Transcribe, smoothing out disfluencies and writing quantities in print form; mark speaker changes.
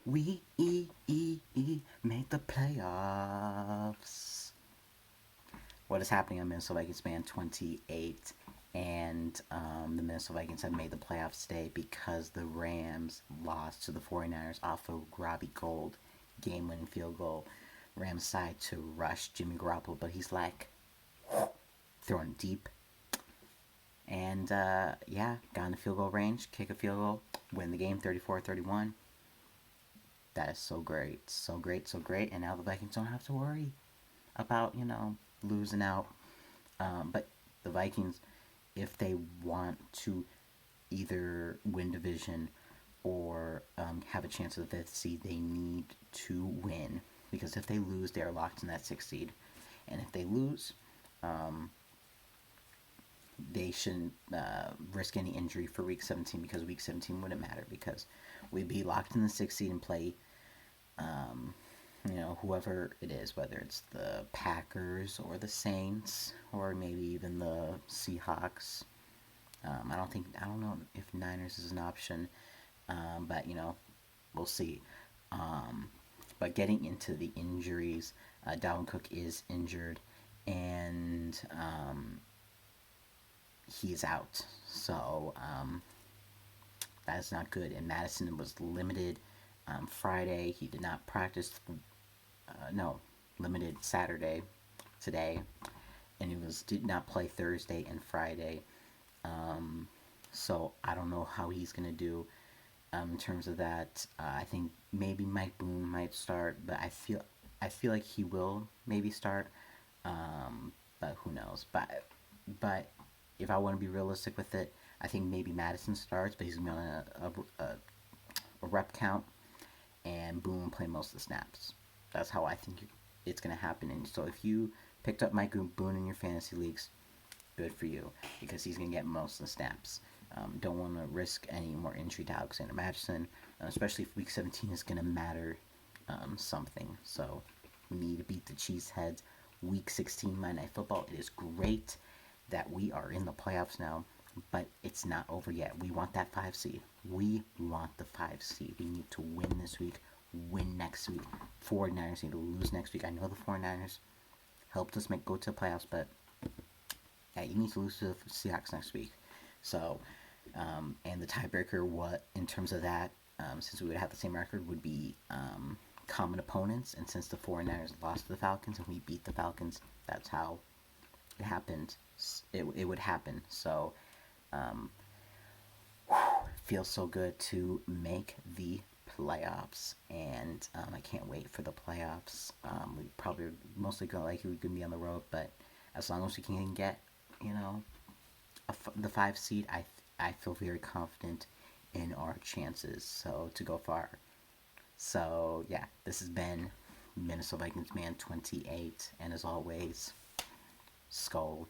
Speaker 1: We made the playoffs. What is happening on Minnesota Vikings fan 28? And the Minnesota Vikings have made the playoffs today because the Rams lost to the 49ers off of Robbie Gould game-winning field goal. Rams side to rush Jimmy Garoppolo, but he's like throwing deep. And yeah, got in the field goal range, kick a field goal, win the game 34-31. That is so great, so great, so great. And now the Vikings don't have to worry about, losing out. But the Vikings, if they want to either win division or have a chance of the fifth seed, they need to win. Because if they lose, they are locked in that sixth seed. And if they lose, they shouldn't risk any injury for week 17 because week 17 wouldn't matter because we'd be locked in the sixth seed and play whoever it is, whether it's the Packers or the Saints or maybe even the Seahawks. I don't know if Niners is an option, but we'll see. But getting into the injuries, Dalvin Cook is injured and he's out, so that is not good. And Madison was limited Friday. He did not practice. Limited Saturday, today, and he did not play Thursday and Friday. So I don't know how he's gonna do in terms of that. I think maybe Mike Boone might start, but I feel like he will maybe start. But who knows? But if I want to be realistic with it, I think maybe Madison starts, but he's gonna be on a rep count, and Boone will play most of the snaps. That's how I think it's going to happen. And so if you picked up Mike Boone in your fantasy leagues, good for you because he's going to get most of the snaps. Don't want to risk any more injury to Alexander Mattison, especially if Week 17 is going to matter something. So we need to beat the Cheeseheads. Week 16 Monday Night Football. It is great that we are in the playoffs now, but it's not over yet. We want that 5 seed. We want the 5 seed. We need to win this week. Win next week. 49ers need to lose next week. I know the 49ers helped us go to the playoffs, but yeah, you need to lose to the Seahawks next week. So, and the tiebreaker, in terms of that, since we would have the same record, would be common opponents. And since the 49ers lost to the Falcons and we beat the Falcons, that's how it happened. It would happen. So, feels so good to make the playoffs, and I can't wait for the playoffs. We probably mostly we're gonna be on the road, but as long as we can get the 5 seed, I feel very confident in our chances to go far. So yeah, this has been Minnesota Vikings Man 28, and as always, Skull